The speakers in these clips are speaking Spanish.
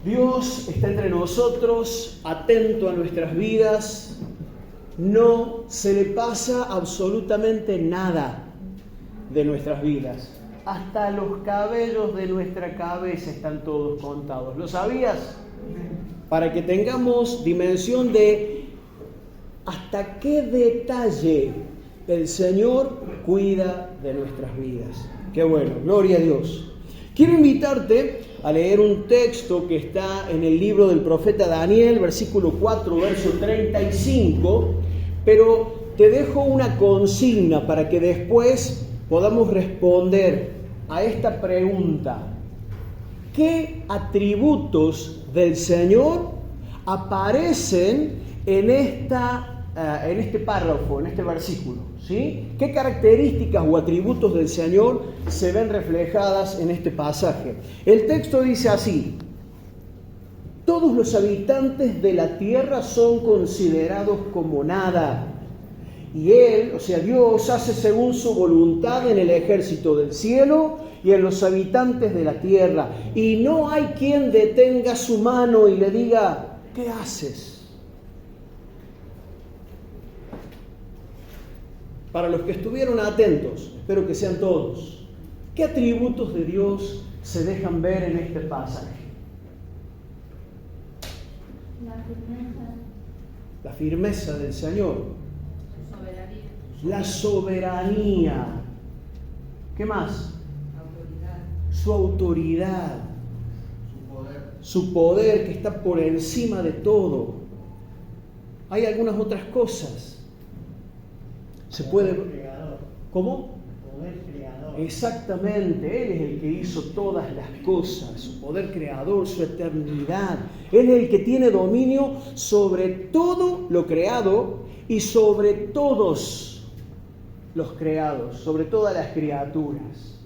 Dios está entre nosotros, atento a nuestras vidas, no se le pasa absolutamente nada de nuestras vidas. Hasta los cabellos de nuestra cabeza están todos contados. ¿Lo sabías? Para que tengamos dimensión de hasta qué detalle el Señor cuida de nuestras vidas. Qué bueno, gloria a Dios. Quiero invitarte a leer un texto que está en el libro del profeta Daniel, versículo 4, verso 35, pero te dejo una consigna para que después podamos responder a esta pregunta. ¿Qué atributos del Señor aparecen en este párrafo, en este versículo? ¿Sí? ¿Qué características o atributos del Señor se ven reflejadas en este pasaje? El texto dice así: todos los habitantes de la tierra son considerados como nada, y Él, o sea Dios, hace según su voluntad en el ejército del cielo y en los habitantes de la tierra, y no hay quien detenga su mano y le diga: ¿qué haces? Para los que estuvieron atentos, espero que sean todos, ¿qué atributos de Dios se dejan ver en este pasaje? La firmeza del Señor. La soberanía. ¿Qué más? Su autoridad. Su poder que está por encima de todo. Hay algunas otras cosas. Se puede. ¿Cómo? Poder creador. Exactamente, Él es el que hizo todas las cosas, su poder creador, su eternidad. Él es el que tiene dominio sobre todo lo creado y sobre todos los creados, sobre todas las criaturas.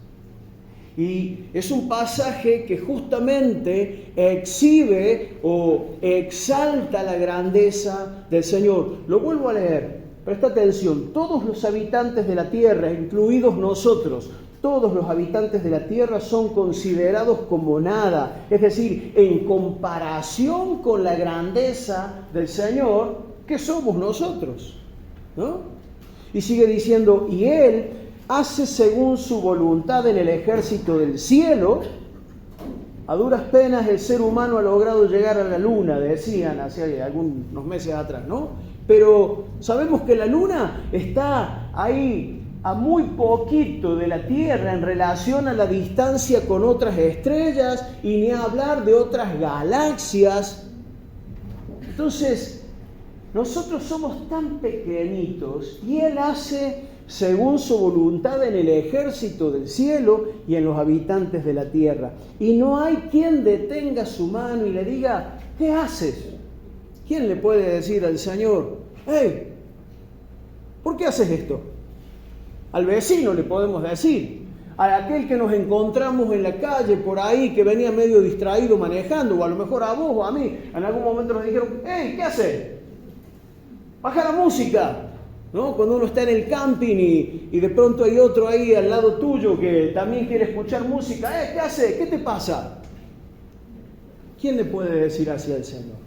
Y es un pasaje que justamente exhibe o exalta la grandeza del Señor. Lo vuelvo a leer. Presta atención, todos los habitantes de la tierra, incluidos nosotros, todos los habitantes de la tierra son considerados como nada. Es decir, en comparación con la grandeza del Señor, ¿qué somos nosotros? ¿No? Y sigue diciendo, y Él hace según su voluntad en el ejército del cielo. A duras penas el ser humano ha logrado llegar a la luna, decían hace algunos meses atrás, ¿no? Pero sabemos que la luna está ahí a muy poquito de la Tierra en relación a la distancia con otras estrellas y ni hablar de otras galaxias. Entonces, nosotros somos tan pequeñitos y Él hace según su voluntad en el ejército del cielo y en los habitantes de la tierra. Y no hay quien detenga su mano y le diga: ¿qué haces? ¿Quién le puede decir al Señor: hey, ¿por qué haces esto? Al vecino le podemos decir, a aquel que nos encontramos en la calle por ahí, que venía medio distraído manejando, o a lo mejor a vos o a mí, en algún momento nos dijeron: hey, ¿qué haces? Baja la música, ¿no? Cuando uno está en el camping y de pronto hay otro ahí al lado tuyo que también quiere escuchar música. ¿Qué haces? ¿Qué te pasa? ¿Quién le puede decir así al Señor?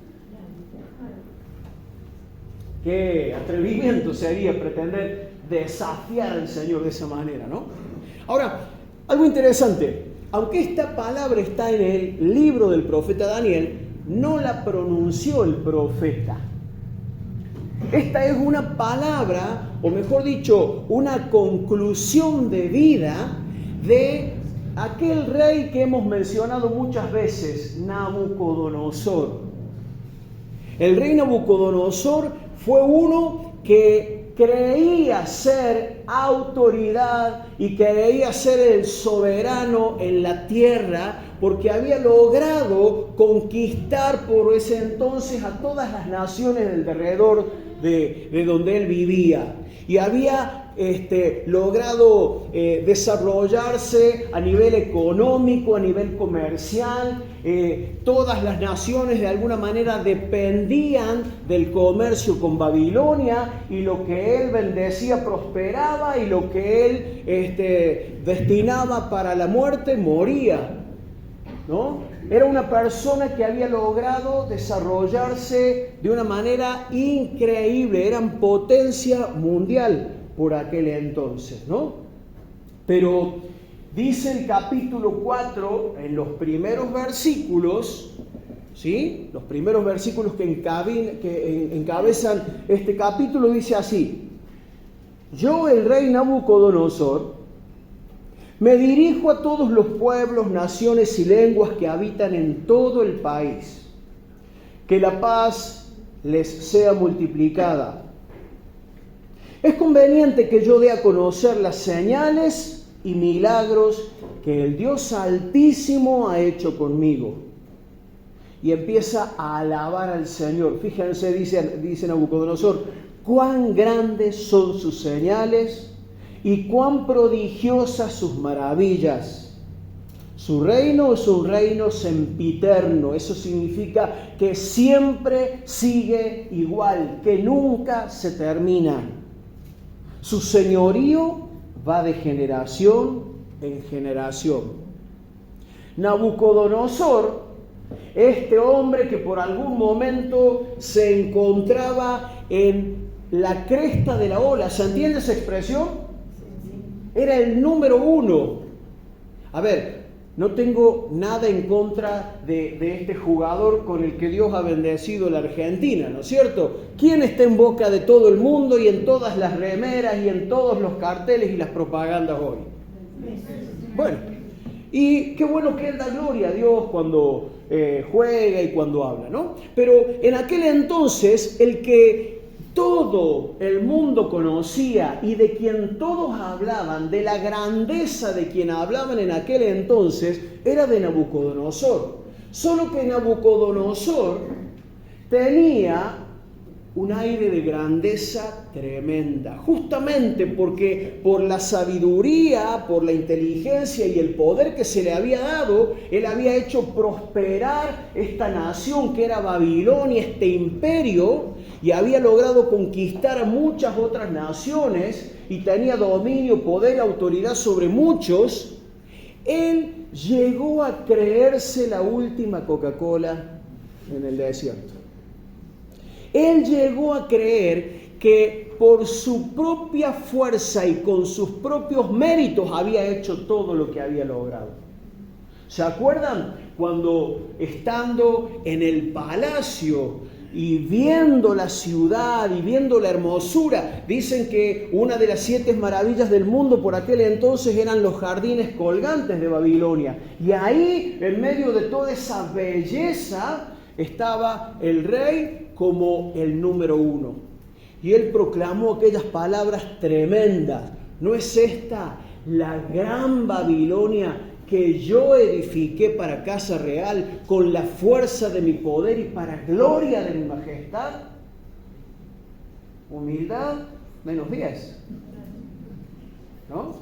Qué atrevimiento sería pretender desafiar al Señor de esa manera, ¿no? Ahora, algo interesante. Aunque esta palabra está en el libro del profeta Daniel, no la pronunció el profeta. Esta es una palabra, o mejor dicho, una conclusión de vida de aquel rey que hemos mencionado muchas veces, Nabucodonosor. El rey Nabucodonosor fue uno que creía ser autoridad y creía ser el soberano en la tierra porque había logrado conquistar por ese entonces a todas las naciones alrededor de donde él vivía. Y había logrado desarrollarse a nivel económico, a nivel comercial. Todas las naciones de alguna manera dependían del comercio con Babilonia, y lo que él bendecía prosperaba, y lo que él destinaba para la muerte moría. ¿no? Era una persona que había logrado desarrollarse de una manera increíble, eran potencia mundial por aquel entonces, ¿no? Pero dice el capítulo 4, en los primeros versículos, ¿sí? Los primeros versículos que encabezan este capítulo, dice así: yo, el rey Nabucodonosor, me dirijo a todos los pueblos, naciones y lenguas que habitan en todo el país. Que la paz les sea multiplicada. Es conveniente que yo dé a conocer las señales y milagros que el Dios Altísimo ha hecho conmigo. Y empieza a alabar al Señor. Fíjense, dice Nabucodonosor, cuán grandes son sus señales y cuán prodigiosas sus maravillas. Su reino es un reino sempiterno. Eso significa que siempre sigue igual, que nunca se termina. Su señorío va de generación en generación. Nabucodonosor, este hombre que por algún momento se encontraba en la cresta de la ola, ¿se entiende esa expresión? Era el número 1. A ver, no tengo nada en contra de este jugador con el que Dios ha bendecido la Argentina, ¿no es cierto? ¿Quién está en boca de todo el mundo y en todas las remeras y en todos los carteles y las propagandas hoy? Bueno, y qué bueno que Él da gloria a Dios cuando juega y cuando habla, ¿no? Pero en aquel entonces, el que todo el mundo conocía y de quien todos hablaban, de la grandeza de quien hablaban en aquel entonces, era de Nabucodonosor. Solo que Nabucodonosor tenía un aire de grandeza tremenda, justamente porque por la sabiduría, por la inteligencia y el poder que se le había dado, él había hecho prosperar esta nación que era Babilonia, este imperio, y había logrado conquistar a muchas otras naciones y tenía dominio, poder, autoridad sobre muchos. Él llegó a creerse la última Coca-Cola en el desierto. Él llegó a creer que por su propia fuerza y con sus propios méritos había hecho todo lo que había logrado. ¿Se acuerdan cuando estando en el palacio y viendo la ciudad y viendo la hermosura, dicen que una de las 7 maravillas del mundo por aquel entonces eran los jardines colgantes de Babilonia? Y ahí, en medio de toda esa belleza, estaba el rey como el número 1. Y él proclamó aquellas palabras tremendas: ¿no es esta la gran Babilonia que yo edifiqué para casa real con la fuerza de mi poder y para gloria de mi majestad? Humildad, menos 10. ¿No?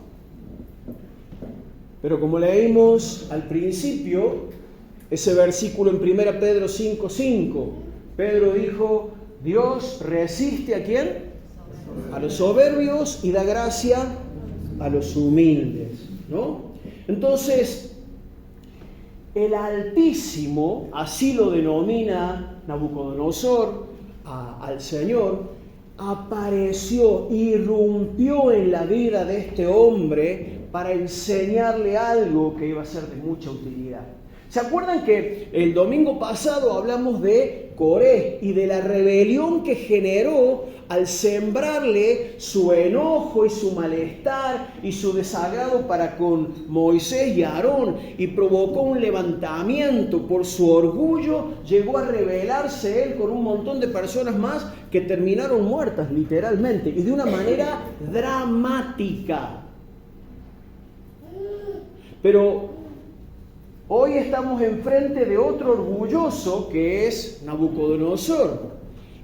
Pero como leímos al principio, ese versículo en 1 Pedro 5:5, Pedro dijo: Dios resiste ¿a quién? A los soberbios y da gracia a los humildes, ¿no? Entonces, el Altísimo, así lo denomina Nabucodonosor al Señor, apareció, irrumpió en la vida de este hombre para enseñarle algo que iba a ser de mucha utilidad. ¿Se acuerdan que el domingo pasado hablamos de Coré y de la rebelión que generó al sembrarle su enojo y su malestar y su desagrado para con Moisés y Aarón, y provocó un levantamiento por su orgullo? Llegó a rebelarse él con un montón de personas más que terminaron muertas literalmente y de una manera dramática. Pero hoy estamos enfrente de otro orgulloso que es Nabucodonosor.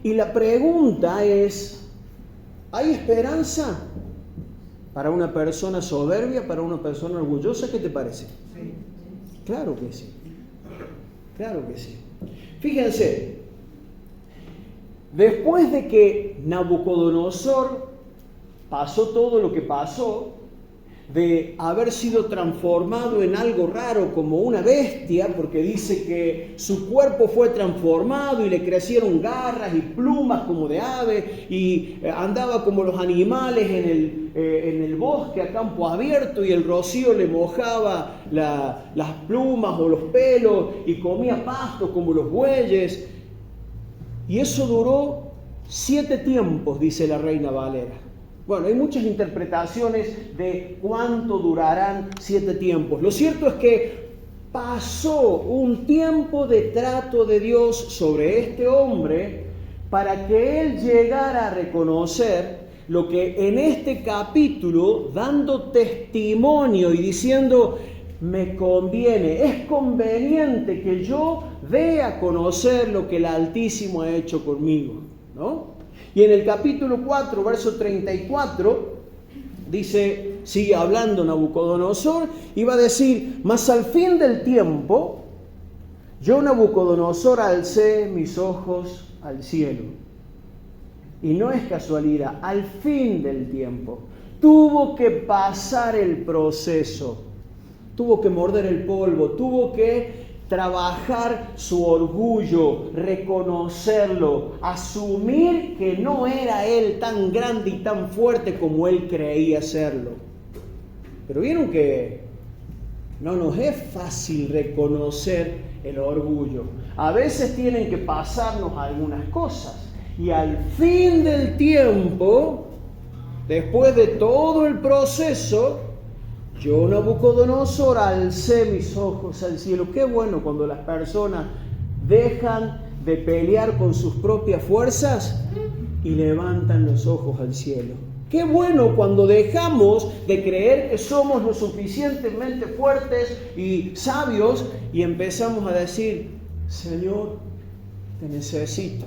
Y la pregunta es: ¿hay esperanza para una persona soberbia, para una persona orgullosa? ¿Qué te parece? Sí. Claro que sí. Claro que sí. Fíjense, después de que Nabucodonosor pasó todo lo que pasó, de haber sido transformado en algo raro como una bestia, porque dice que su cuerpo fue transformado y le crecieron garras y plumas como de ave y andaba como los animales en el bosque a campo abierto y el rocío le mojaba las plumas o los pelos y comía pasto como los bueyes. Y eso duró 7 tiempos, dice la Reina Valera. Bueno, hay muchas interpretaciones de cuánto durarán 7 tiempos. Lo cierto es que pasó un tiempo de trato de Dios sobre este hombre para que él llegara a reconocer lo que en este capítulo, dando testimonio y diciendo, me conviene, es conveniente que yo dé a conocer lo que el Altísimo ha hecho conmigo, ¿no? Y en el capítulo 4, verso 34, dice, sigue hablando Nabucodonosor, y va a decir, mas al fin del tiempo, yo Nabucodonosor alcé mis ojos al cielo. Y no es casualidad, al fin del tiempo, tuvo que pasar el proceso, tuvo que morder el polvo, tuvo que trabajar su orgullo, reconocerlo, asumir que no era él tan grande y tan fuerte como él creía serlo. Pero vieron que no nos es fácil reconocer el orgullo. A veces tienen que pasarnos algunas cosas y al fin del tiempo, después de todo el proceso, yo, Nabucodonosor, alcé mis ojos al cielo. Qué bueno cuando las personas dejan de pelear con sus propias fuerzas y levantan los ojos al cielo. Qué bueno cuando dejamos de creer que somos lo suficientemente fuertes y sabios y empezamos a decir, Señor, te necesito.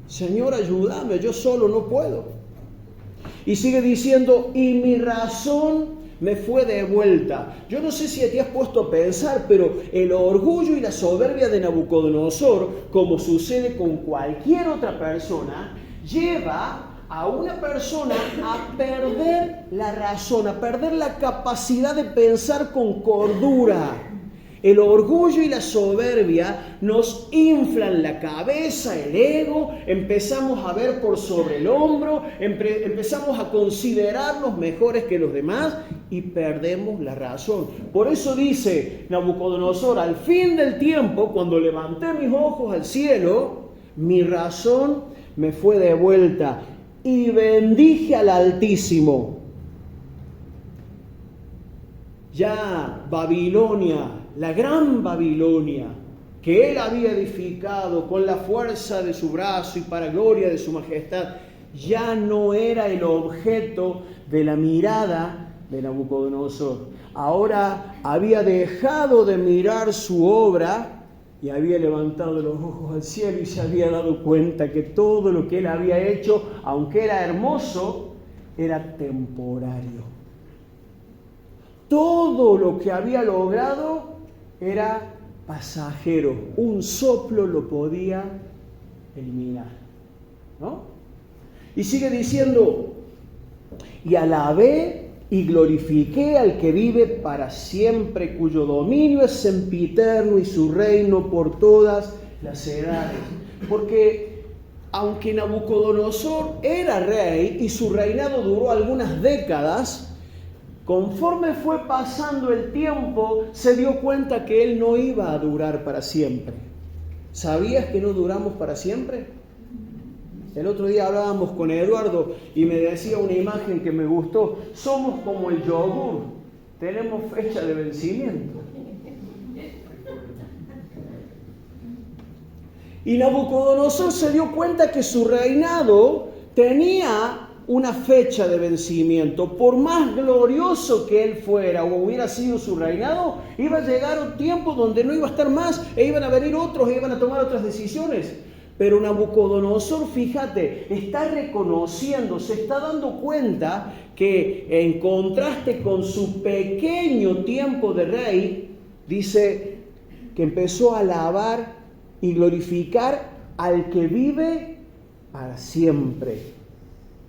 Señor, ayúdame, yo solo no puedo. Y sigue diciendo, y mi razón me fue de vuelta. Yo no sé si te has puesto a pensar, pero el orgullo y la soberbia de Nabucodonosor, como sucede con cualquier otra persona, lleva a una persona a perder la razón, a perder la capacidad de pensar con cordura. El orgullo y la soberbia nos inflan la cabeza, el ego, empezamos a ver por sobre el hombro, empezamos a considerarnos mejores que los demás y perdemos la razón. Por eso dice Nabucodonosor, al fin del tiempo, cuando levanté mis ojos al cielo, mi razón me fue de vuelta y bendije al Altísimo. Ya Babilonia, la gran Babilonia, que él había edificado con la fuerza de su brazo y para gloria de su majestad, ya no era el objeto de la mirada de Nabucodonosor. Ahora había dejado de mirar su obra y había levantado los ojos al cielo y se había dado cuenta que todo lo que él había hecho, aunque era hermoso, era temporario. Todo lo que había logrado era pasajero, un soplo lo podía eliminar, ¿no? Y sigue diciendo, y alabé y glorifiqué al que vive para siempre, cuyo dominio es sempiterno y su reino por todas las edades. Porque aunque Nabucodonosor era rey y su reinado duró algunas décadas, conforme fue pasando el tiempo, se dio cuenta que él no iba a durar para siempre. ¿Sabías que no duramos para siempre? El otro día hablábamos con Eduardo y me decía una imagen que me gustó. Somos como el yogur, tenemos fecha de vencimiento. Y Nabucodonosor se dio cuenta que su reinado tenía una fecha de vencimiento. Por más glorioso que él fuera o hubiera sido su reinado, iba a llegar un tiempo donde no iba a estar más e iban a venir otros e iban a tomar otras decisiones. Pero Nabucodonosor, fíjate, está reconociendo, se está dando cuenta que en contraste con su pequeño tiempo de rey, dice que empezó a alabar y glorificar al que vive para siempre,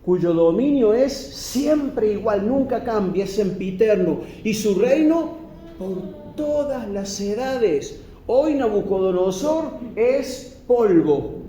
cuyo dominio es siempre igual, nunca cambia, es sempiterno, y su reino por todas las edades. Hoy Nabucodonosor es polvo,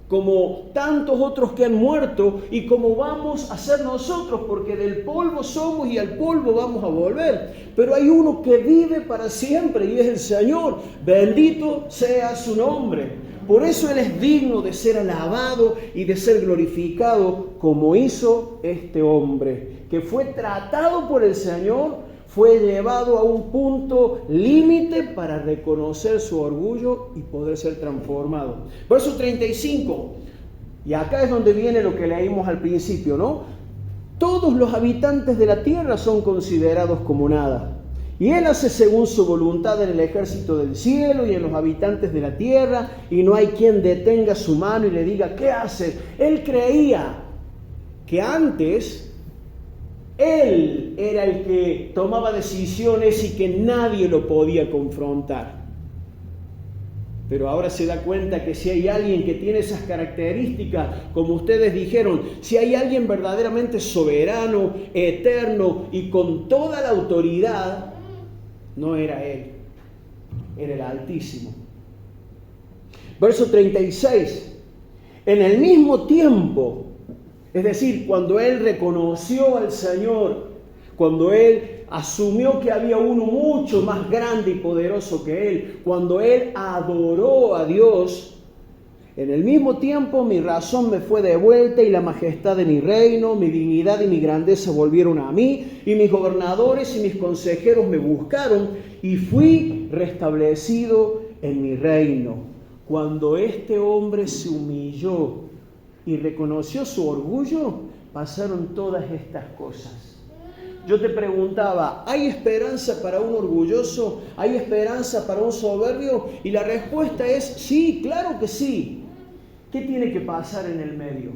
como tantos otros que han muerto y como vamos a ser nosotros, porque del polvo somos y al polvo vamos a volver. Pero hay uno que vive para siempre y es el Señor. Bendito sea su nombre. Por eso Él es digno de ser alabado y de ser glorificado, como hizo este hombre, que fue tratado por el Señor, fue llevado a un punto límite para reconocer su orgullo y poder ser transformado. Verso 35, y acá es donde viene lo que leímos al principio, ¿no? Todos los habitantes de la tierra son considerados como nada. Y Él hace según su voluntad en el ejército del cielo y en los habitantes de la tierra, y no hay quien detenga su mano y le diga, ¿qué haces? Él creía que antes Él era el que tomaba decisiones y que nadie lo podía confrontar. Pero ahora se da cuenta que si hay alguien que tiene esas características, como ustedes dijeron, si hay alguien verdaderamente soberano, eterno y con toda la autoridad, no era Él, era el Altísimo. Verso 36. En el mismo tiempo, es decir, cuando Él reconoció al Señor, cuando Él asumió que había uno mucho más grande y poderoso que Él, cuando Él adoró a Dios, en el mismo tiempo mi razón me fue devuelta y la majestad de mi reino, mi dignidad y mi grandeza volvieron a mí, y mis gobernadores y mis consejeros me buscaron, y fui restablecido en mi reino. Cuando este hombre se humilló y reconoció su orgullo, pasaron todas estas cosas. Yo te preguntaba, ¿hay esperanza para un orgulloso? ¿Hay esperanza para un soberbio? Y la respuesta es sí, claro que sí. ¿Qué tiene que pasar en el medio?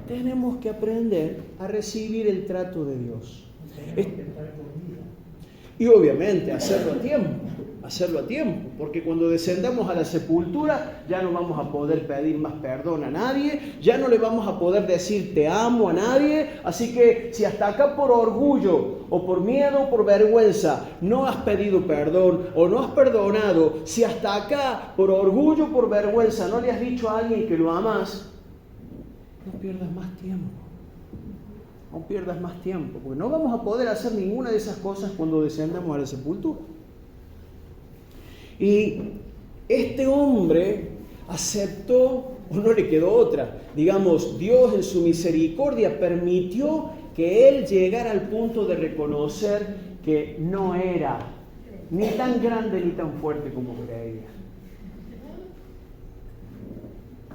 Tenemos que aprender a recibir el trato de Dios. Y obviamente hacerlo a tiempo, porque cuando descendamos a la sepultura ya no vamos a poder pedir más perdón a nadie, ya no le vamos a poder decir te amo a nadie, así que si hasta acá por orgullo o por miedo o por vergüenza no has pedido perdón o no has perdonado, si hasta acá por orgullo o por vergüenza no le has dicho a alguien que lo amas, no pierdas más tiempo. No pierdas más tiempo, porque no vamos a poder hacer ninguna de esas cosas cuando descendamos a la sepultura. Y este hombre aceptó, o no le quedó otra, digamos, Dios en su misericordia permitió que él llegara al punto de reconocer que no era ni tan grande ni tan fuerte como creía.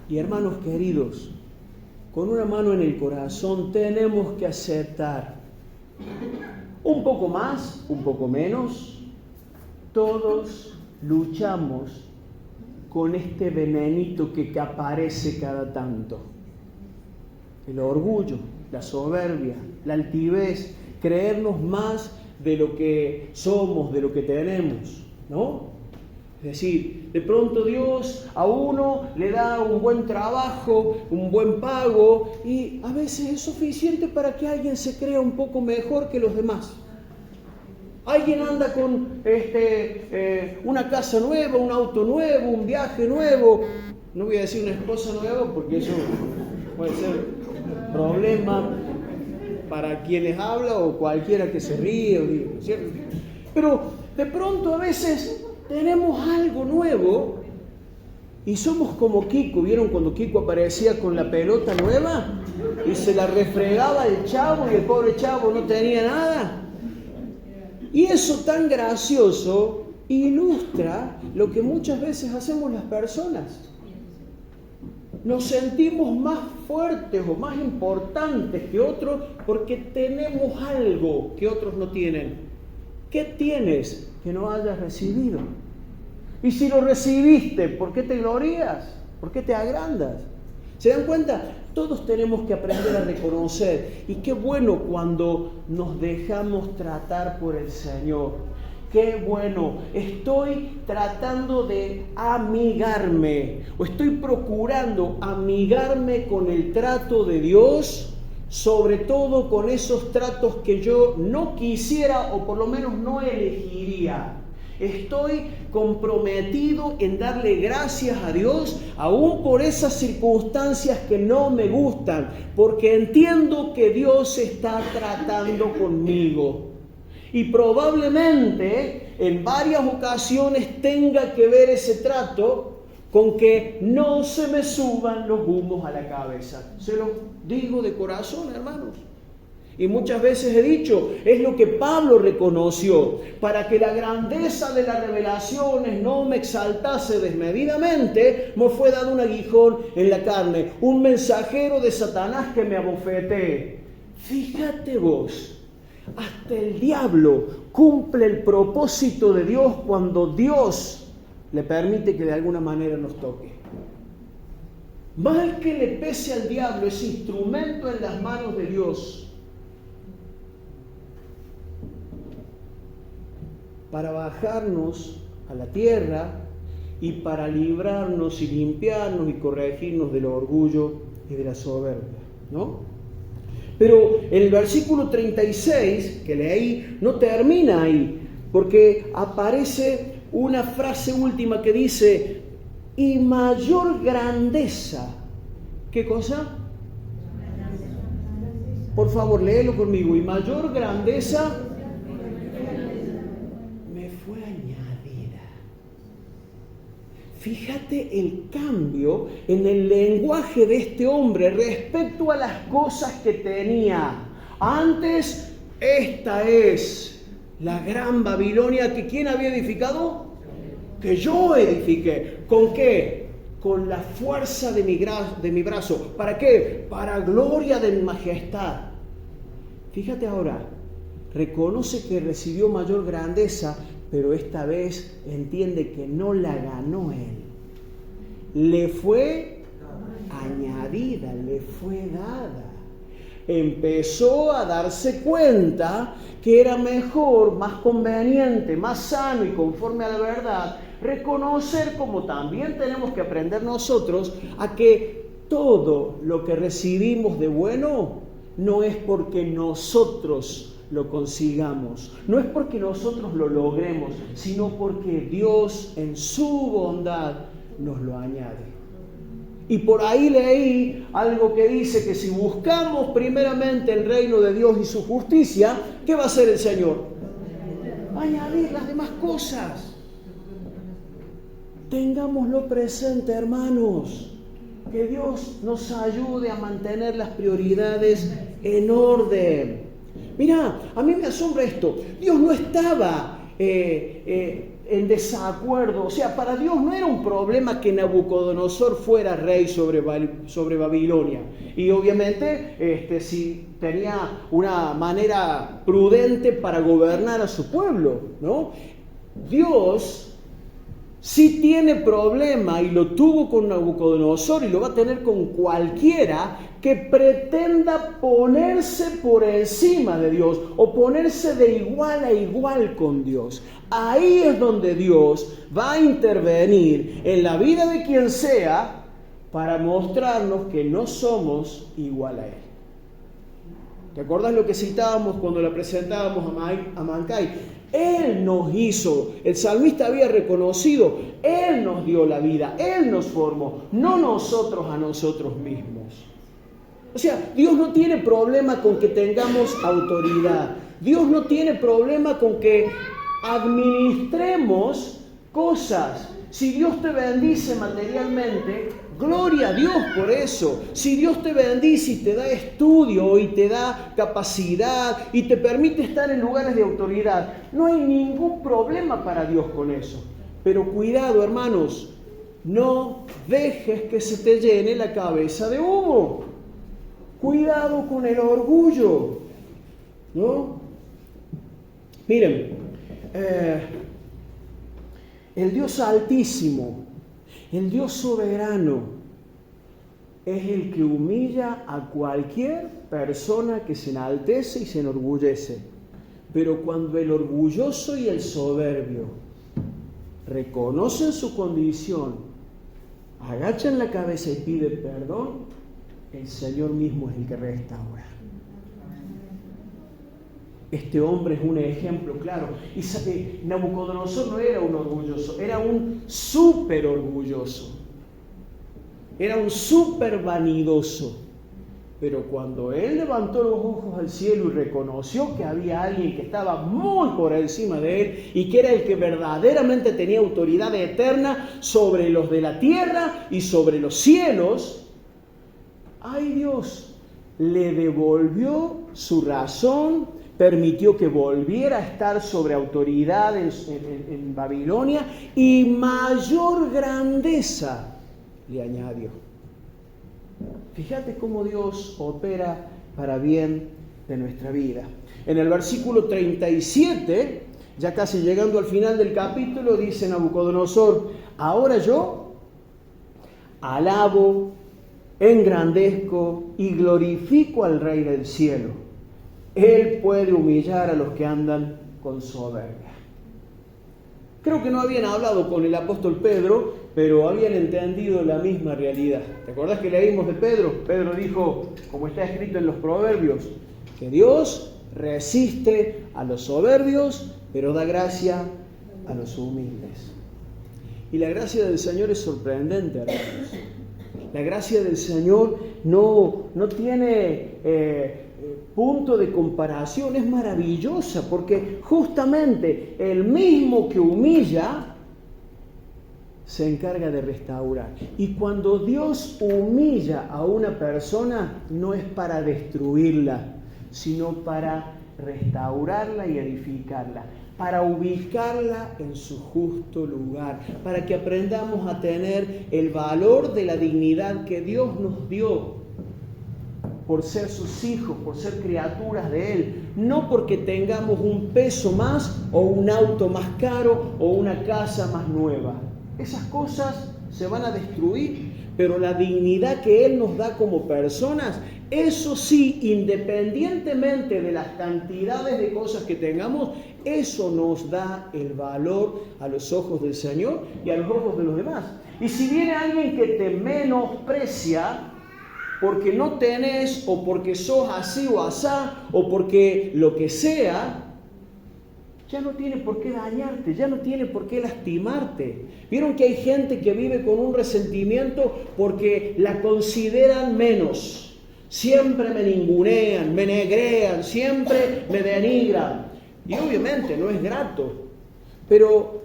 Y hermanos queridos, con una mano en el corazón tenemos que aceptar un poco más, un poco menos. Todos luchamos con este venenito que aparece cada tanto. El orgullo, la soberbia, la altivez, creernos más de lo que somos, de lo que tenemos, ¿no? Es decir, de pronto Dios a uno le da un buen trabajo, un buen pago, y a veces es suficiente para que alguien se crea un poco mejor que los demás. Alguien anda con una casa nueva, un auto nuevo, un viaje nuevo. No voy a decir una esposa nueva porque eso puede ser problema para quienes hablan o cualquiera que se ríe, ¿cierto? Pero de pronto a veces tenemos algo nuevo y somos como Kiko. ¿Vieron cuando Kiko aparecía con la pelota nueva y se la refregaba el chavo y el pobre chavo no tenía nada? Y eso tan gracioso ilustra lo que muchas veces hacemos las personas. Nos sentimos más fuertes o más importantes que otros porque tenemos algo que otros no tienen. ¿Qué tienes que no hayas recibido? Y si lo recibiste, ¿por qué te glorías? ¿Por qué te agrandas? ¿Se dan cuenta? Todos tenemos que aprender a reconocer. Y qué bueno cuando nos dejamos tratar por el Señor. qué bueno. Estoy tratando de amigarme, o estoy procurando amigarme con el trato de Dios, sobre todo con esos tratos que yo no quisiera o por lo menos no elegiría. Estoy comprometido en darle gracias a Dios, aún por esas circunstancias que no me gustan, porque entiendo que Dios está tratando conmigo. Y probablemente en varias ocasiones tenga que ver ese trato con que no se me suban los humos a la cabeza. Se lo digo de corazón, hermanos. Y muchas veces he dicho, es lo que Pablo reconoció. Para que la grandeza de las revelaciones no me exaltase desmedidamente, me fue dado un aguijón en la carne, un mensajero de Satanás que me abofetee. Fíjate vos, hasta el diablo cumple el propósito de Dios cuando Dios le permite que de alguna manera nos toque. Mal que le pese al diablo, es instrumento en las manos de Dios para bajarnos a la tierra y para librarnos y limpiarnos y corregirnos del orgullo y de la soberbia, ¿no? Pero el versículo 36 que leí no termina ahí, porque aparece una frase última que dice, y mayor grandeza. ¿Qué cosa? Por favor, léelo conmigo. Y mayor grandeza me fue añadida. Fíjate el cambio en el lenguaje de este hombre respecto a las cosas que tenía. Antes, esta es la gran Babilonia que ¿quién había edificado? Que yo edifiqué. ¿Con qué? Con la fuerza de mi brazo. ¿Para qué? Para gloria de mi majestad. Fíjate ahora, reconoce que recibió mayor grandeza, pero esta vez entiende que no la ganó él. Le fue añadida, le fue dada. Empezó a darse cuenta que era mejor, más conveniente, más sano y conforme a la verdad, reconocer, como también tenemos que aprender nosotros, a que todo lo que recibimos de bueno no es porque nosotros lo consigamos, no es porque nosotros lo logremos, sino porque Dios en su bondad nos lo añade. Y por ahí leí algo que dice que si buscamos primeramente el reino de Dios y su justicia, ¿qué va a hacer el Señor? Va a añadir las demás cosas. Tengámoslo presente, hermanos. Que Dios nos ayude a mantener las prioridades en orden. Mirá, a mí me asombra esto. Dios no estaba en desacuerdo. O sea, para Dios no era un problema que Nabucodonosor fuera rey sobre Babilonia. Y obviamente si tenía una manera prudente para gobernar a su pueblo, ¿no? Dios sí tiene problema, y lo tuvo con Nabucodonosor y lo va a tener con cualquiera que pretenda ponerse por encima de Dios o ponerse de igual a igual con Dios. Ahí es donde Dios va a intervenir en la vida de quien sea para mostrarnos que no somos igual a Él. ¿Te acuerdas lo que citábamos cuando la presentábamos a Mancay? Él nos hizo, el salmista había reconocido, Él nos dio la vida, Él nos formó, no nosotros a nosotros mismos. O sea, Dios no tiene problema con que tengamos autoridad. Dios no tiene problema con que administremos cosas. Si Dios te bendice materialmente, gloria a Dios por eso. Si Dios te bendice y te da estudio y te da capacidad y te permite estar en lugares de autoridad, no hay ningún problema para Dios con eso. Pero cuidado, hermanos, no dejes que se te llene la cabeza de humo. Cuidado con el orgullo, ¿no? Miren, el Dios altísimo, el Dios soberano, es el que humilla a cualquier persona que se enaltece y se enorgullece. Pero cuando el orgulloso y el soberbio reconocen su condición, agachan la cabeza y piden perdón, el Señor mismo es el que restaura. Este hombre es un ejemplo claro. Y Nabucodonosor no era un orgulloso, era un súper orgulloso. Era un súper vanidoso. Pero cuando él levantó los ojos al cielo y reconoció que había alguien que estaba muy por encima de él y que era el que verdaderamente tenía autoridad eterna sobre los de la tierra y sobre los cielos, ¡ay Dios! Le devolvió su razón, permitió que volviera a estar sobre autoridad en Babilonia y mayor grandeza le añadió. Fíjate cómo Dios opera para bien de nuestra vida. En el versículo 37, ya casi llegando al final del capítulo, dice Nabucodonosor: ahora yo alabo, engrandezco y glorifico al Rey del cielo. Él puede humillar a los que andan con soberbia. Creo que no habían hablado con el apóstol Pedro, pero habían entendido la misma realidad. ¿Te acordás que leímos de Pedro? Pedro dijo, como está escrito en los Proverbios, que Dios resiste a los soberbios, pero da gracia a los humildes. Y la gracia del Señor es sorprendente, hermanos. La gracia del Señor no tiene punto de comparación, es maravillosa, porque justamente el mismo que humilla se encarga de restaurar. Y cuando Dios humilla a una persona, no es para destruirla, sino para restaurarla y edificarla, para ubicarla en su justo lugar, para que aprendamos a tener el valor de la dignidad que Dios nos dio por ser sus hijos, por ser criaturas de Él, no porque tengamos un peso más o un auto más caro o una casa más nueva. Esas cosas se van a destruir, pero la dignidad que Él nos da como personas, eso sí, independientemente de las cantidades de cosas que tengamos, eso nos da el valor a los ojos del Señor y a los ojos de los demás. Y si viene alguien que te menosprecia, porque no tenés, o porque sos así o asá, o porque lo que sea, ya no tiene por qué dañarte, ya no tiene por qué lastimarte. ¿Vieron que hay gente que vive con un resentimiento porque la consideran menos? Siempre me ningunean, me negrean, siempre me denigran. Y obviamente no es grato. Pero,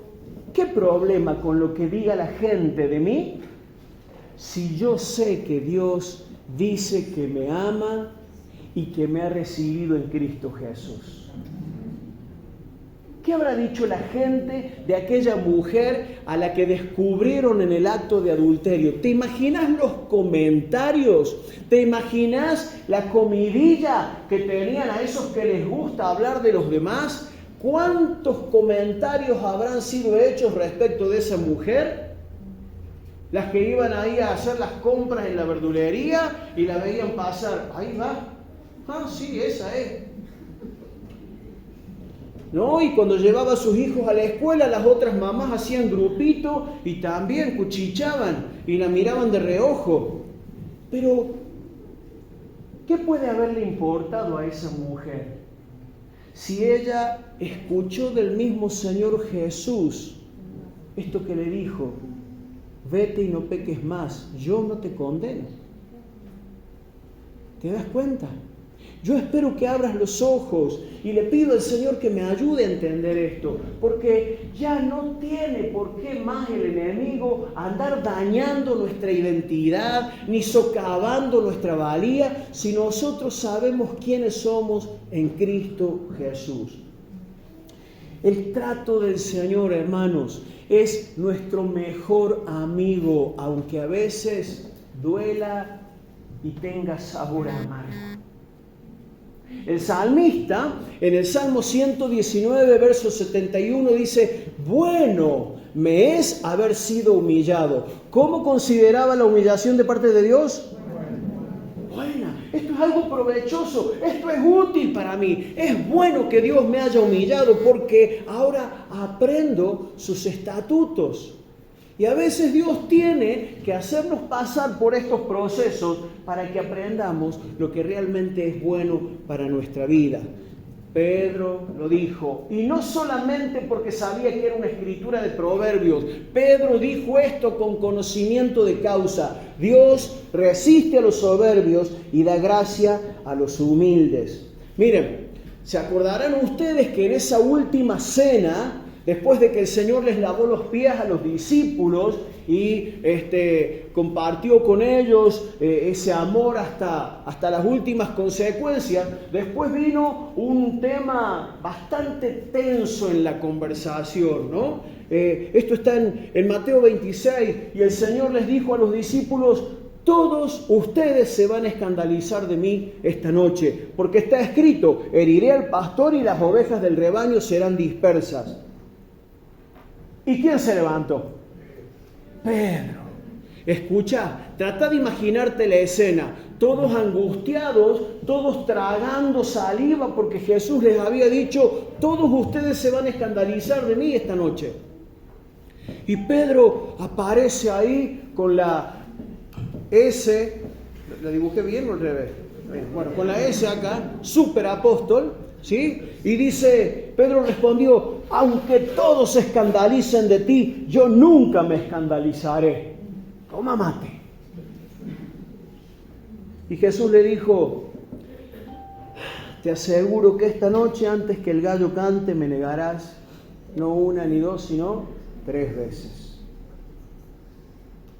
¿qué problema con lo que diga la gente de mí? Si yo sé que Dios dice que me ama y que me ha recibido en Cristo Jesús. ¿Qué habrá dicho la gente de aquella mujer a la que descubrieron en el acto de adulterio? ¿Te imaginas los comentarios? ¿Te imaginas la comidilla que tenían a esos que les gusta hablar de los demás? ¿Cuántos comentarios habrán sido hechos respecto de esa mujer? Las que iban ahí a hacer las compras en la verdulería y la veían pasar. Ahí va. Ah, sí, esa es. ¿No? Y cuando llevaba a sus hijos a la escuela, las otras mamás hacían grupito y también cuchichaban y la miraban de reojo. Pero, ¿qué puede haberle importado a esa mujer? Si ella escuchó del mismo Señor Jesús esto que le dijo: vete y no peques más, yo no te condeno. ¿Te das cuenta? Yo espero que abras los ojos y le pido al Señor que me ayude a entender esto, porque ya no tiene por qué más el enemigo andar dañando nuestra identidad ni socavando nuestra valía, si nosotros sabemos quiénes somos en Cristo Jesús. El trato del Señor, hermanos, es nuestro mejor amigo, aunque a veces duela y tenga sabor amargo. El salmista, en el Salmo 119, verso 71, dice: bueno me es haber sido humillado. ¿Cómo consideraba la humillación de parte de Dios? Buena. Esto es algo provechoso, esto es útil para mí. Es bueno que Dios me haya humillado porque ahora aprendo sus estatutos. Y a veces Dios tiene que hacernos pasar por estos procesos para que aprendamos lo que realmente es bueno para nuestra vida. Pedro lo dijo, y no solamente porque sabía que era una escritura de Proverbios. Pedro dijo esto con conocimiento de causa. Dios resiste a los soberbios y da gracia a los humildes. Miren, se acordarán ustedes que en esa última cena, después de que el Señor les lavó los pies a los discípulos y compartió con ellos ese amor hasta las últimas consecuencias, después vino un tema bastante tenso en la conversación, ¿no? Esto está en Mateo 26, y el Señor les dijo a los discípulos: todos ustedes se van a escandalizar de mí esta noche, porque está escrito: heriré al pastor y las ovejas del rebaño serán dispersas. ¿Y quién se levantó? Pedro. Escucha, trata de imaginarte la escena. Todos angustiados, todos tragando saliva porque Jesús les había dicho: todos ustedes se van a escandalizar de mí esta noche. Y Pedro aparece ahí con la S, ¿la dibujé bien o al revés? Bueno, con la S acá, super apóstol, ¿sí? Y dice, Pedro respondió: aunque todos se escandalicen de ti, yo nunca me escandalizaré. Toma mate. Y Jesús le dijo: te aseguro que esta noche, antes que el gallo cante, me negarás no una ni dos, sino 3 veces.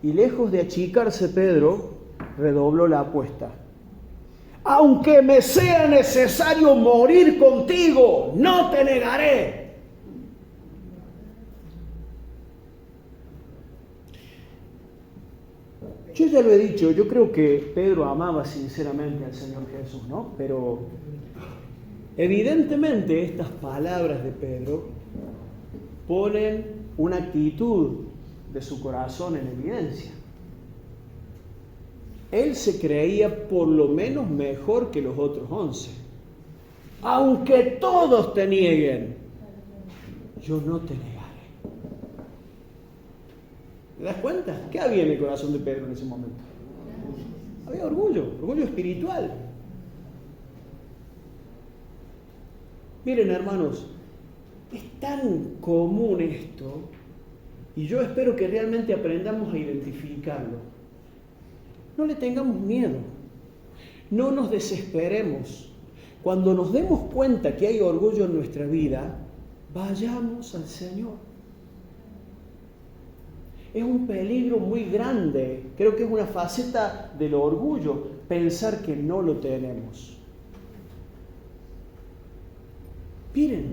Y lejos de achicarse Pedro, redobló la apuesta. Aunque me sea necesario morir contigo, no te negaré. Yo ya lo he dicho, yo creo que Pedro amaba sinceramente al Señor Jesús, ¿no? Pero evidentemente estas palabras de Pedro ponen una actitud de su corazón en evidencia. Él se creía por lo menos mejor que los otros 11. Aunque todos te nieguen, yo no te negaré. ¿Te das cuenta? ¿Qué había en el corazón de Pedro en ese momento? Había orgullo espiritual. Miren, hermanos, es tan común esto, y yo espero que realmente aprendamos a identificarlo. No le tengamos miedo, no nos desesperemos. Cuando nos demos cuenta que hay orgullo en nuestra vida, vayamos al Señor. Es un peligro muy grande, creo que es una faceta del orgullo, pensar que no lo tenemos. Miren,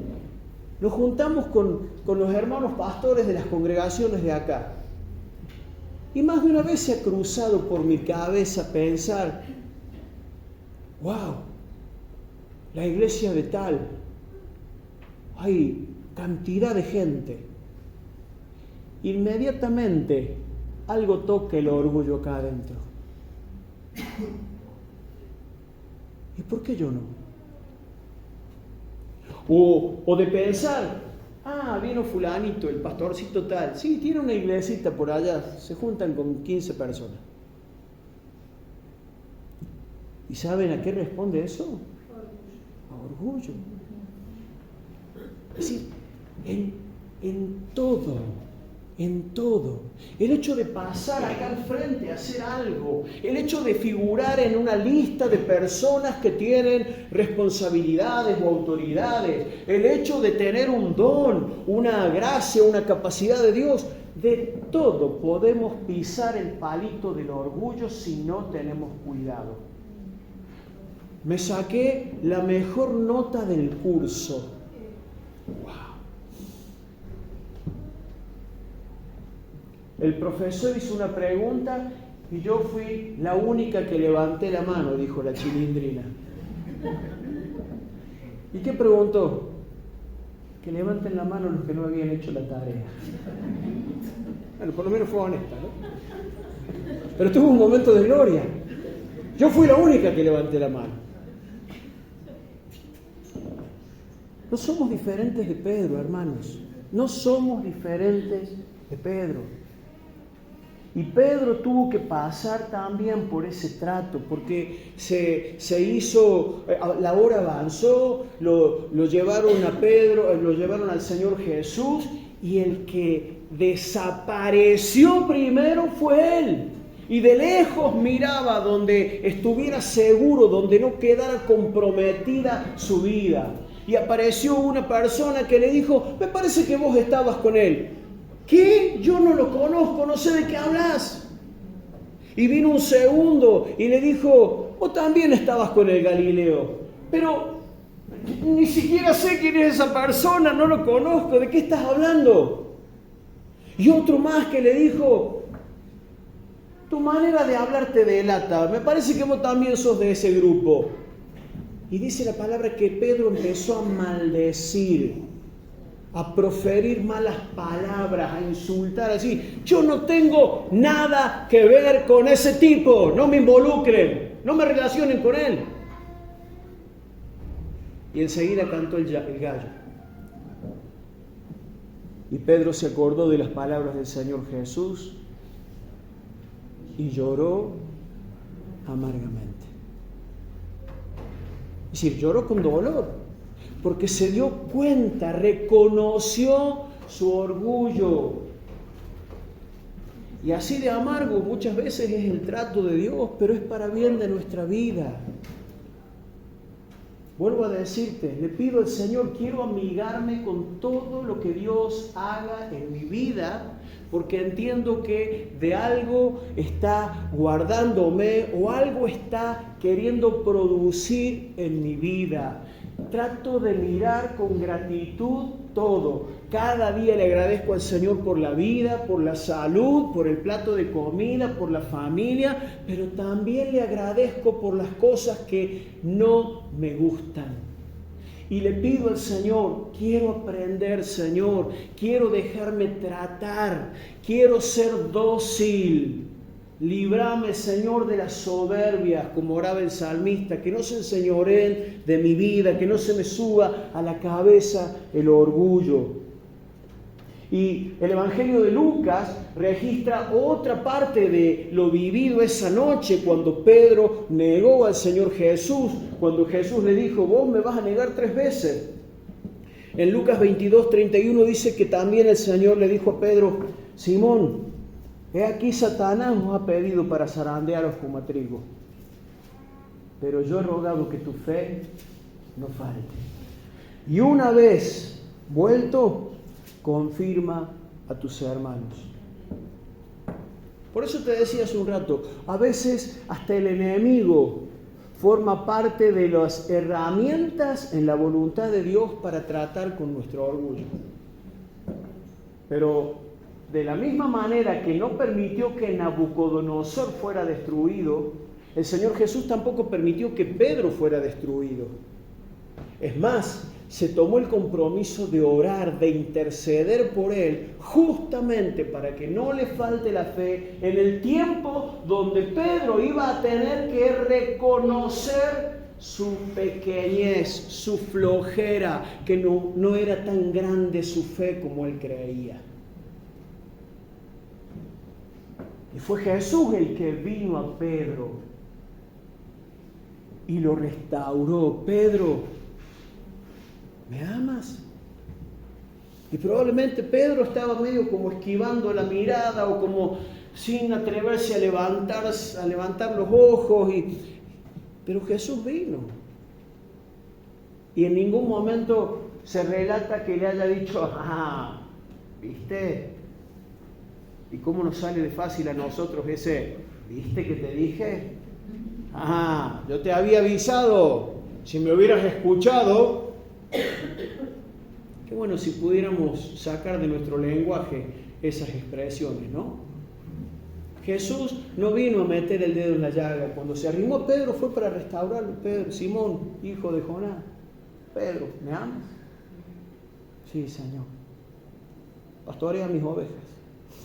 nos juntamos con los hermanos pastores de las congregaciones de acá. Y más de una vez se ha cruzado por mi cabeza pensar: wow, la iglesia de tal, hay cantidad de gente. Inmediatamente algo toca el orgullo acá adentro. ¿Y por qué yo no? O de pensar: vino fulanito, el pastorcito tal, sí, tiene una iglesita por allá, se juntan con 15 personas. ¿Y saben a qué responde eso? A orgullo. Es decir, en todo. El hecho de pasar acá al frente a hacer algo, el hecho de figurar en una lista de personas que tienen responsabilidades o autoridades, el hecho de tener un don, una gracia, una capacidad de Dios, de todo podemos pisar el palito del orgullo si no tenemos cuidado. Me saqué la mejor nota del curso. ¡Wow! El profesor hizo una pregunta y yo fui la única que levanté la mano, dijo la chilindrina. ¿Y qué preguntó? Que levanten la mano los que no habían hecho la tarea. Bueno, por lo menos fue honesta, ¿no? Pero tuvo un momento de gloria. Yo fui la única que levanté la mano. No somos diferentes de Pedro, hermanos. No somos diferentes de Pedro. Y Pedro tuvo que pasar también por ese trato, porque se hizo, la hora avanzó, lo llevaron a Pedro, lo llevaron al Señor Jesús, y el que desapareció primero fue él. Y de lejos miraba donde estuviera seguro, donde no quedara comprometida su vida. Y apareció una persona que le dijo: me parece que vos estabas con él. ¿Qué? Yo no lo conozco, no sé de qué hablas. Y vino un segundo y le dijo: vos también estabas con el Galileo, pero ni siquiera sé quién es esa persona, no lo conozco, ¿de qué estás hablando? Y otro más que le dijo: tu manera de hablar te delata, me parece que vos también sos de ese grupo. Y dice la palabra que Pedro empezó a maldecir, a proferir malas palabras, a insultar así: yo no tengo nada que ver con ese tipo, no me involucren, no me relacionen con él. Y enseguida cantó el gallo. Y Pedro se acordó de las palabras del Señor Jesús y lloró amargamente. Es decir, lloró con dolor, porque se dio cuenta, reconoció su orgullo. Y así de amargo muchas veces es el trato de Dios, pero es para bien de nuestra vida. Vuelvo a decirte, le pido al Señor, quiero amigarme con todo lo que Dios haga en mi vida, porque entiendo que de algo está guardándome o algo está queriendo producir en mi vida. Trato de mirar con gratitud todo. Cada día le agradezco al Señor por la vida, por la salud, por el plato de comida, por la familia, pero también le agradezco por las cosas que no me gustan. Y le pido al Señor, quiero aprender, Señor, quiero dejarme tratar, quiero ser dócil. Líbrame, Señor, de las soberbias, como oraba el salmista, que no se enseñoreen de mi vida, que no se me suba a la cabeza el orgullo. Y el Evangelio de Lucas registra otra parte de lo vivido esa noche cuando Pedro negó al Señor Jesús, cuando Jesús le dijo: vos me vas a negar 3 veces. En Lucas 22:31 dice que también el Señor le dijo a Pedro: Simón, he aquí Satanás os ha pedido para zarandearos como a trigo, pero yo he rogado que tu fe no falte. Y una vez vuelto, confirma a tus hermanos. Por eso te decía hace un rato, a veces hasta el enemigo forma parte de las herramientas en la voluntad de Dios para tratar con nuestro orgullo. Pero de la misma manera que no permitió que Nabucodonosor fuera destruido, el Señor Jesús tampoco permitió que Pedro fuera destruido. Es más, se tomó el compromiso de orar, de interceder por él, justamente para que no le falte la fe en el tiempo donde Pedro iba a tener que reconocer su pequeñez, su flojera, que no era tan grande su fe como él creía. Y fue Jesús el que vino a Pedro y lo restauró. Pedro, ¿me amas? Y probablemente Pedro estaba medio como esquivando la mirada o como sin atreverse a levantar los ojos. Pero Jesús vino. Y en ningún momento se relata que le haya dicho: ah, ¿viste? ¿Y cómo nos sale de fácil a nosotros ese: ¿viste que te dije? Ah, yo te había avisado. Si me hubieras escuchado. Qué bueno si pudiéramos sacar de nuestro lenguaje esas expresiones, ¿no? Jesús no vino a meter el dedo en la llaga. Cuando se arrimó a Pedro fue para restaurarlo. Pedro, Simón, hijo de Jonás. Pedro, ¿me amas? Sí, Señor. Pastorea mis ovejas.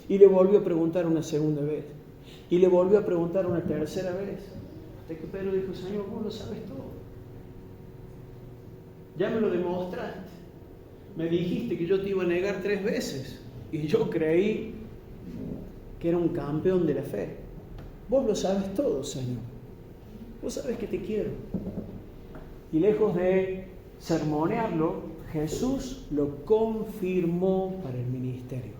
Y le volvió a preguntar una segunda vez. Y le volvió a preguntar una tercera vez. Hasta que Pedro dijo, Señor, vos lo sabes todo. Ya me lo demostraste. Me dijiste que yo te iba a negar 3 veces. Y yo creí que era un campeón de la fe. Vos lo sabes todo, Señor. Vos sabés que te quiero. Y lejos de sermonearlo, Jesús lo confirmó para el ministerio.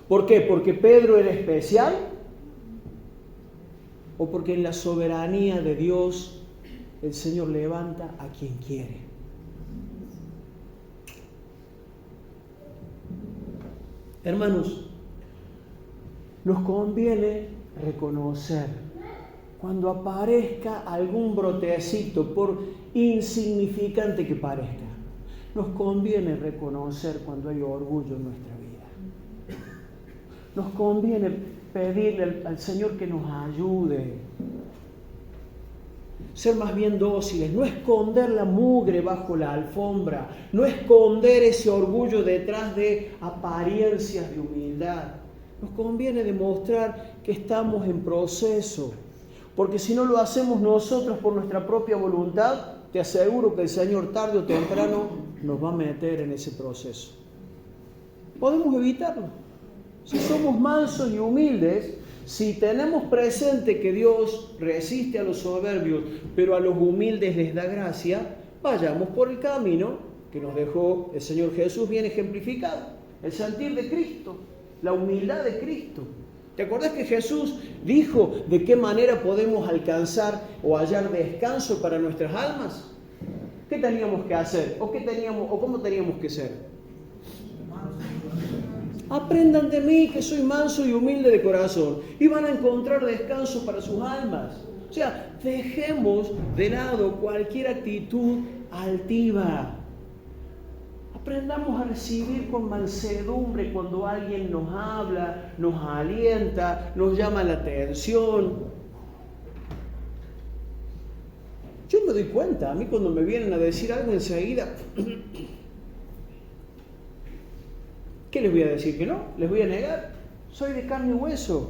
¿Por qué? ¿Porque Pedro era especial? ¿O porque en la soberanía de Dios el Señor levanta a quien quiere? Hermanos, nos conviene reconocer cuando aparezca algún brotecito, por insignificante que parezca. Nos conviene reconocer cuando hay orgullo en nuestra vida. Nos conviene pedirle al Señor que nos ayude. Ser más bien dóciles, no esconder la mugre bajo la alfombra, no esconder ese orgullo detrás de apariencias de humildad. Nos conviene demostrar que estamos en proceso, porque si no lo hacemos nosotros por nuestra propia voluntad, te aseguro que el Señor tarde o temprano nos va a meter en ese proceso. Podemos evitarlo. Si somos mansos y humildes, si tenemos presente que Dios resiste a los soberbios, pero a los humildes les da gracia, vayamos por el camino que nos dejó el Señor Jesús bien ejemplificado. El sentir de Cristo, la humildad de Cristo. ¿Te acordás que Jesús dijo de qué manera podemos alcanzar o hallar descanso para nuestras almas? ¿Qué teníamos que hacer? ¿O cómo teníamos que ser? Aprendan de mí que soy manso y humilde de corazón y van a encontrar descanso para sus almas. O sea, dejemos de lado cualquier actitud altiva. Aprendamos a recibir con mansedumbre cuando alguien nos habla, nos alienta, nos llama la atención. Yo me doy cuenta, a mí cuando me vienen a decir algo enseguida, ¿qué les voy a decir? ¿Que no? ¿Les voy a negar? Soy de carne y hueso.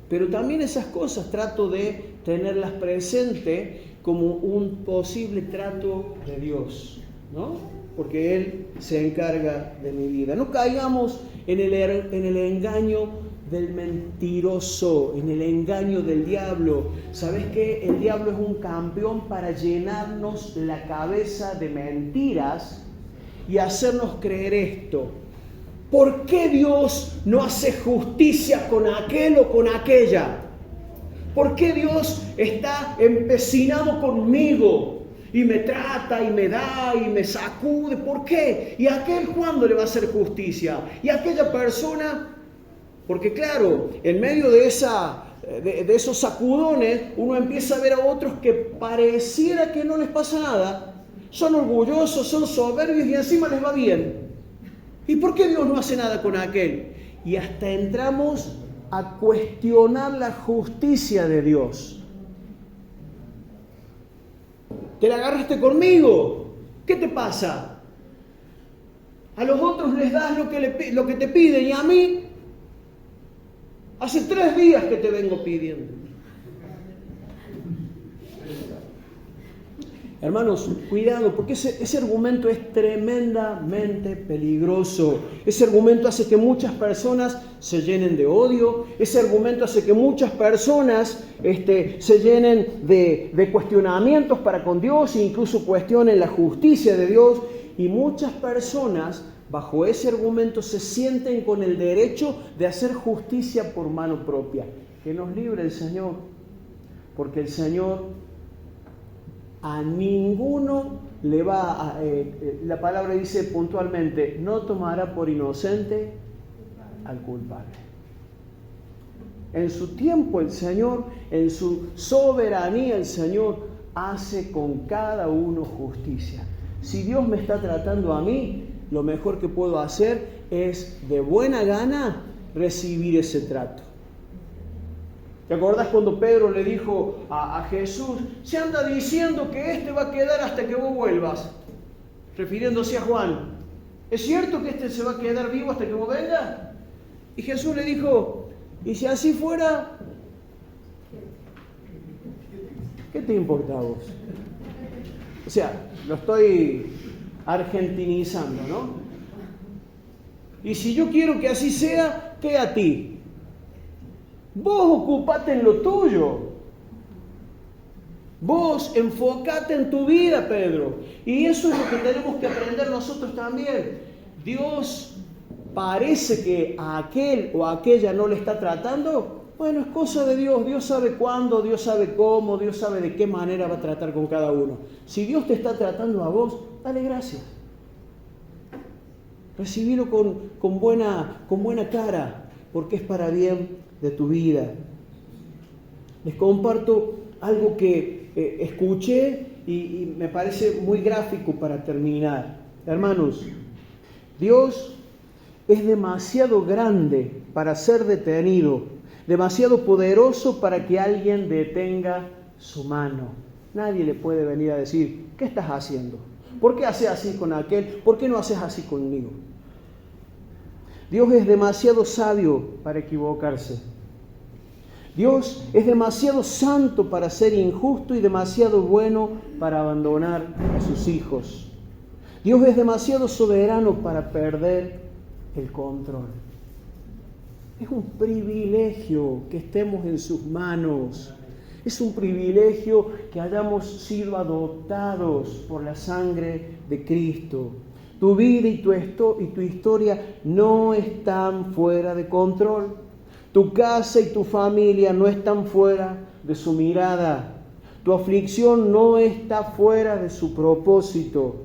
Pero también esas cosas trato de tenerlas presentes como un posible trato de Dios, ¿no? Porque Él se encarga de mi vida. No caigamos en el engaño del mentiroso, en el engaño del diablo. ¿Sabes qué? El diablo es un campeón para llenarnos la cabeza de mentiras y hacernos creer esto. ¿Por qué Dios no hace justicia con aquel o con aquella? ¿Por qué Dios está empecinado conmigo? Y me trata, y me da, y me sacude. ¿Por qué? ¿Y a aquel cuándo le va a hacer justicia? ¿Y a aquella persona? Porque claro, en medio de esos sacudones, uno empieza a ver a otros que pareciera que no les pasa nada. Son orgullosos, son soberbios y encima les va bien. ¿Y por qué Dios no hace nada con aquel? Y hasta entramos a cuestionar la justicia de Dios. ¿Te la agarraste conmigo? ¿Qué te pasa? A los otros les das lo que te piden y a mí hace 3 días que te vengo pidiendo. Hermanos, cuidado, porque ese argumento es tremendamente peligroso. Ese argumento hace que muchas personas se llenen de odio. Ese argumento hace que muchas personas se llenen de cuestionamientos para con Dios e incluso cuestionen la justicia de Dios. Y muchas personas, bajo ese argumento, se sienten con el derecho de hacer justicia por mano propia. Que nos libre el Señor, porque el Señor a ninguno le va la palabra dice puntualmente, no tomará por inocente al culpable. En su tiempo el Señor, en su soberanía el Señor hace con cada uno justicia. Si Dios me está tratando a mí, lo mejor que puedo hacer es de buena gana recibir ese trato. ¿Te acordás cuando Pedro le dijo a Jesús, se anda diciendo que este va a quedar hasta que vos vuelvas? Refiriéndose a Juan. ¿Es cierto que este se va a quedar vivo hasta que vos vengas? Y Jesús le dijo, y si así fuera, ¿Qué te importa a vos? O sea, lo estoy argentinizando, ¿no? Y si yo quiero que así sea, ¿qué a ti? Vos ocupate en lo tuyo. Vos enfocate en tu vida, Pedro. Y eso es lo que tenemos que aprender nosotros también. Dios parece que a aquel o a aquella no le está tratando. Bueno, es cosa de Dios. Dios sabe cuándo, Dios sabe cómo, Dios sabe de qué manera va a tratar con cada uno. Si Dios te está tratando a vos, dale gracias. Recibilo con buena cara, porque es para bien de tu vida. Les comparto algo que escuché y me parece muy gráfico para terminar. Hermanos, Dios es demasiado grande para ser detenido, demasiado poderoso para que alguien detenga su mano. Nadie le puede venir a decir, ¿qué estás haciendo? ¿Por qué haces así con aquel? ¿Por qué no haces así conmigo? Dios es demasiado sabio para equivocarse. Dios es demasiado santo para ser injusto y demasiado bueno para abandonar a sus hijos. Dios es demasiado soberano para perder el control. Es un privilegio que estemos en sus manos. Es un privilegio que hayamos sido adoptados por la sangre de Cristo. Tu vida y tu historia no están fuera de control. Tu casa y tu familia no están fuera de su mirada. Tu aflicción no está fuera de su propósito.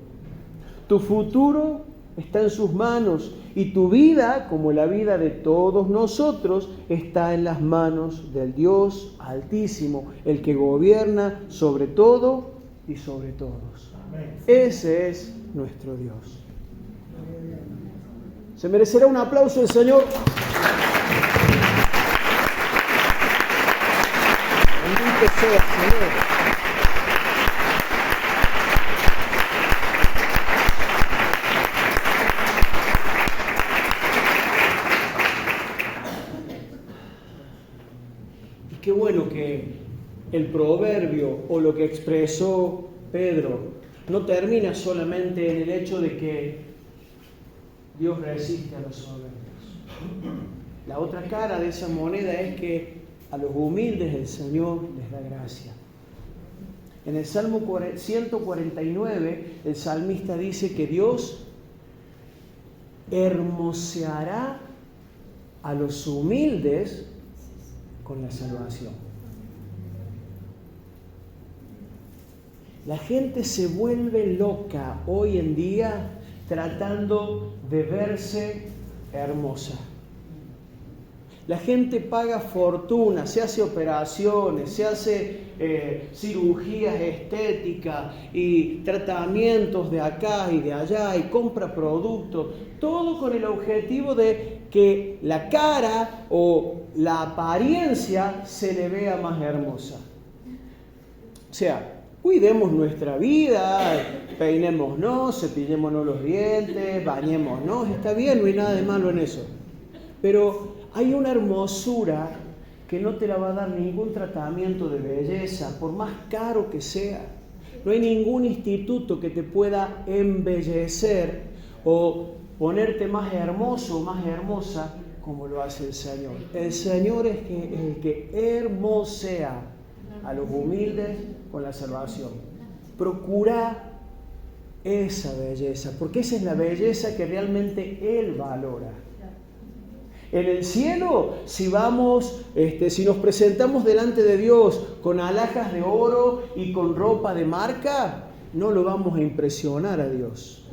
Tu futuro está en sus manos y tu vida, como la vida de todos nosotros, está en las manos del Dios Altísimo, el que gobierna sobre todo y sobre todos. Ese es nuestro Dios. ¿Se merecerá un aplauso el Señor? Bendito sea el Señor. Y qué bueno que el proverbio o lo que expresó Pedro no termina solamente en el hecho de que Dios resiste a los soberbios. La otra cara de esa moneda es que a los humildes el Señor les da gracia. En el Salmo 149, el salmista dice que Dios hermoseará a los humildes con la salvación. La gente se vuelve loca hoy en día tratando de verse hermosa. La gente paga fortuna, se hace operaciones, se hace cirugías estéticas y tratamientos de acá y de allá y compra productos, todo con el objetivo de que la cara o la apariencia se le vea más hermosa. O sea, cuidemos nuestra vida, peinémonos, cepillémonos los dientes, bañémonos, está bien, no hay nada de malo en eso. Pero hay una hermosura que no te la va a dar ningún tratamiento de belleza, por más caro que sea. No hay ningún instituto que te pueda embellecer o ponerte más hermoso o más hermosa como lo hace el Señor. El Señor es el que hermosea a los humildes con la salvación. Procura esa belleza, porque esa es la belleza que realmente Él valora. En el cielo, si nos presentamos delante de Dios con alhajas de oro y con ropa de marca, no lo vamos a impresionar a Dios.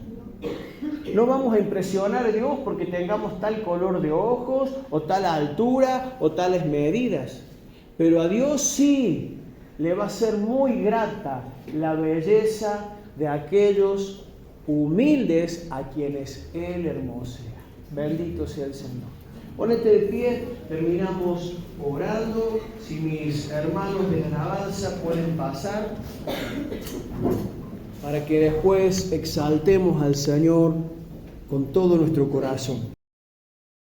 No vamos a impresionar a Dios porque tengamos tal color de ojos, o tal altura, o tales medidas. Pero a Dios sí le va a ser muy grata la belleza de aquellos humildes a quienes Él hermosea. Bendito sea el Señor. Ponete de pie, terminamos orando. Si mis hermanos de la alabanza pueden pasar, para que después exaltemos al Señor con todo nuestro corazón.